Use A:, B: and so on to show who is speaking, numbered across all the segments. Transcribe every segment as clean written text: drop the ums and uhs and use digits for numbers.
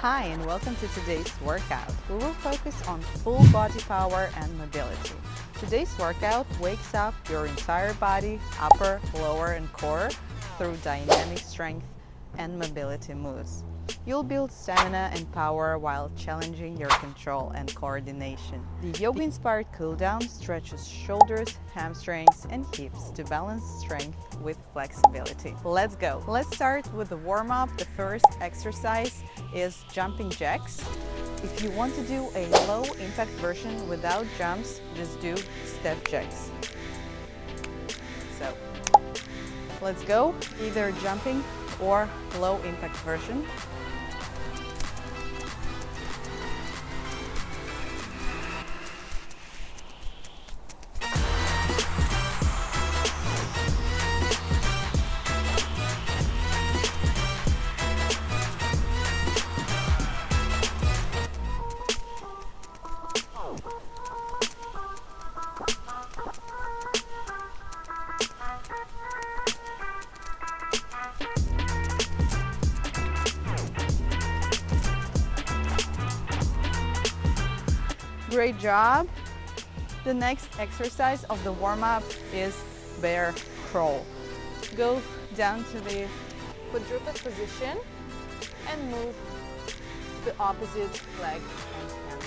A: Hi and welcome to today's workout. We will focus on full body power and mobility. Today's workout wakes up your entire body, upper, lower and core through dynamic strength and mobility moves. You'll build stamina and power while challenging your control and coordination. The yoga-inspired cooldown stretches shoulders, hamstrings and hips to balance strength with flexibility. Let's go! Let's start with the warm-up. The first exercise is jumping jacks. If you want to do a low-impact version without jumps, just do step jacks. So, let's go, either jumping or low-impact version. Great job! The next exercise of the warm-up is bear crawl. Go down to the quadruped position and move the opposite leg and hand.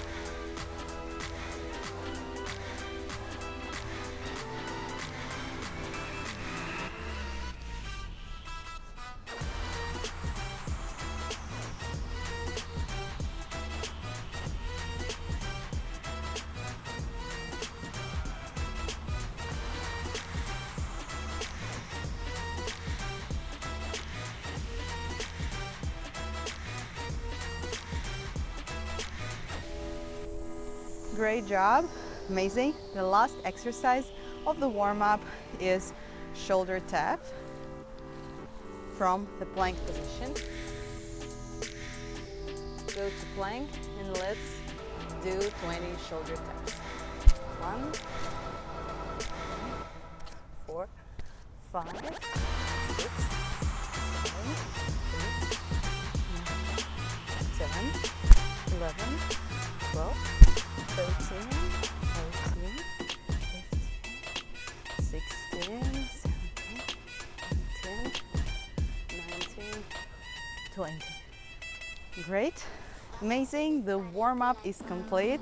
A: Great job, amazing. The last exercise of the warm-up is shoulder tap from the plank position. Go to plank and let's do 20 shoulder taps. 1, 4, 5, 6, 7, 8, 9, 10, 11, 12, 13, 14, 15, 16, 17, 18, 19, 20. Great, amazing. The warm-up is complete.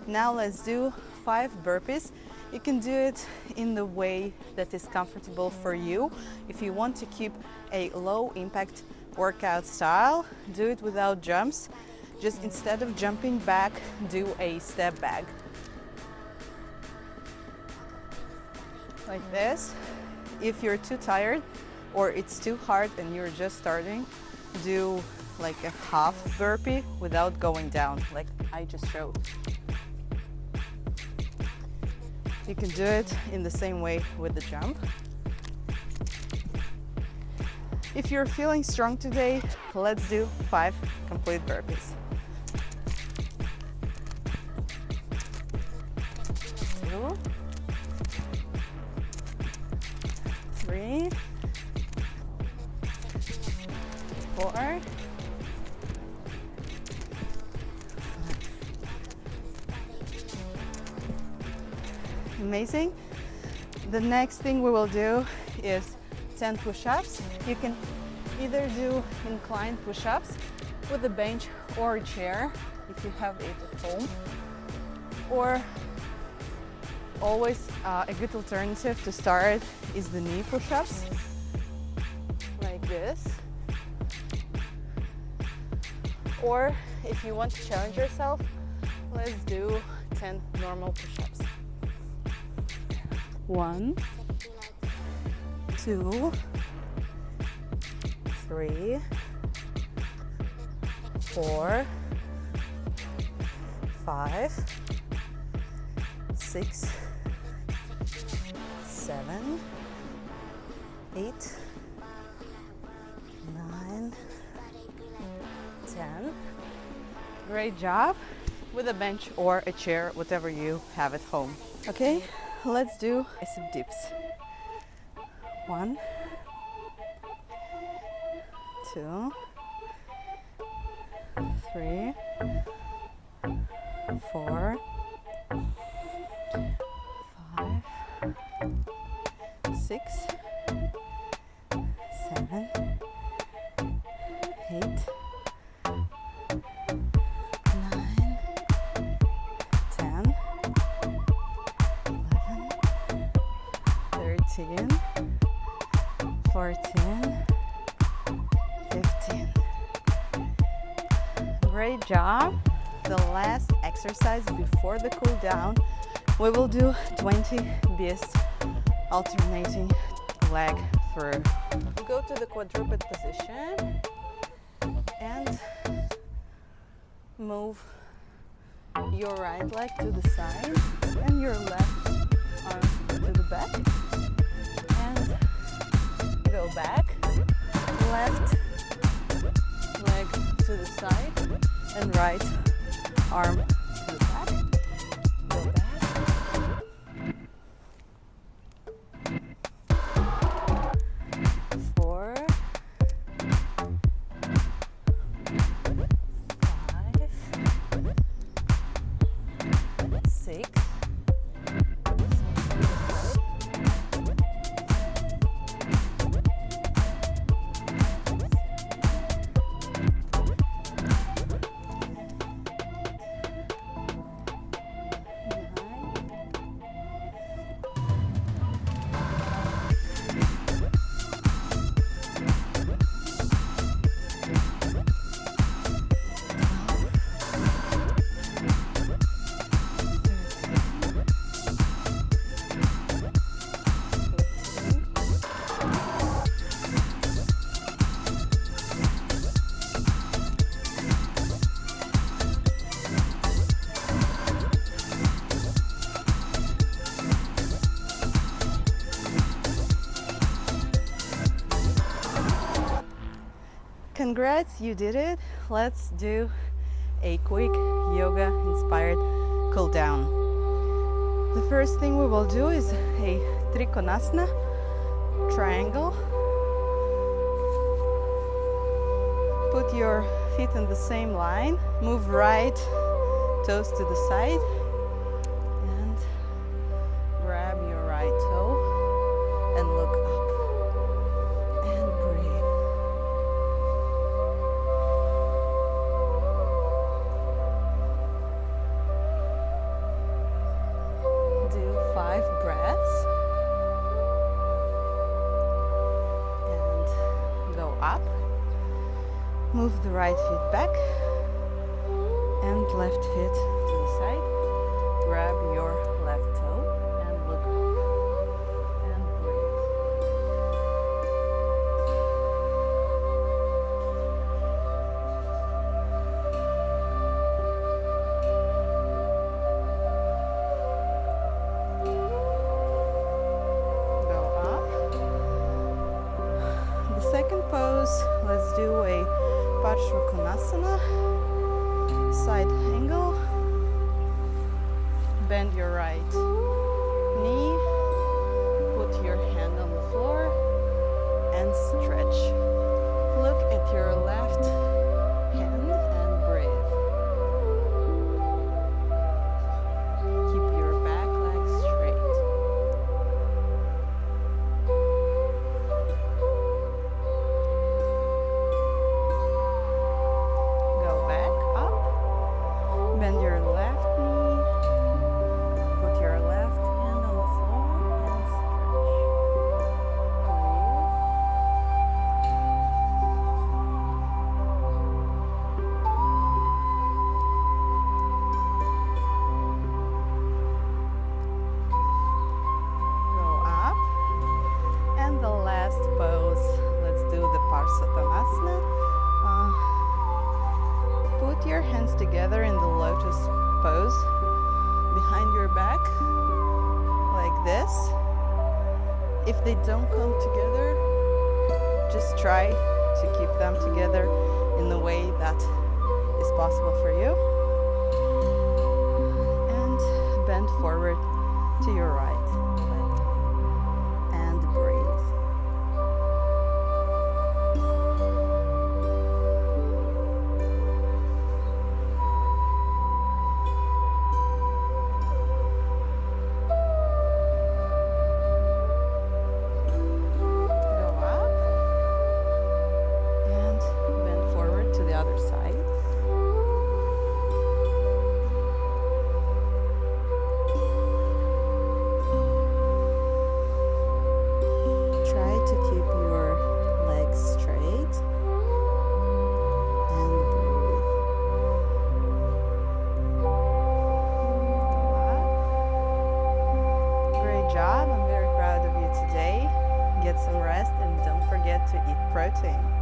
A: Now let's do 5 burpees. You can do it in the way that is comfortable for you. If you want to keep a low impact workout style, do it without jumps. Just instead of jumping back, do a step back. Like this. If you're too tired or it's too hard and you're just starting, do like a half burpee without going down, like I just showed. You can do it in the same way with the jump. If you're feeling strong today, let's do 5 complete burpees. 2, 3, 4, 5. Amazing. The next thing we will do is 10 push-ups. You can either do incline push-ups with a bench or a chair if you have it at home, or always a good alternative to start is the knee push-ups, like this. Or if you want to challenge yourself, let's do 10 normal push-ups. 1, 2, 3, 4, 5, 6, 7, 8, 9, 10. Great job with a bench or a chair, whatever you have at home. Okay, let's do bicep dips. 1, 2, 3, 3, 4, 5, 6, 7, 8, 9, 10, 11, 13, 14, 15. Great job. The last exercise before the cool down, we will do 20 beasts alternating leg through. Go to the quadruped position and move your right leg to the side and your left arm to the back, and go back, left leg to the side and right arm to the back, go back, 4, 5, 6, 'Congrats, you did it. Let's do a quick yoga inspired cool down. The first thing we will do is a Trikonasana triangle. Put your feet in the same line. Move right toes to the side and grab your right toe and look up and breathe. Do 5 breaths and go up. Move the right foot back and left foot to the side. Grab your left toe and look up and breathe. Go up. The second pose, let's do a Parsvakonasana, side angle. Bend your right knee, put your hand on the floor and stretch. Look at your left hand and breathe. Keep your back leg straight. Go back up. Bend your left knee. Put your left hand on the floor and stretch. Go up. And the last pose, let's do the Parsvottanasana. Put your hands together in the lotus pose behind your back, like this. If they don't come together, just try to keep them together in the way that is possible for you. And bend forward to your right leg and breathe. get some rest and don't forget to eat protein.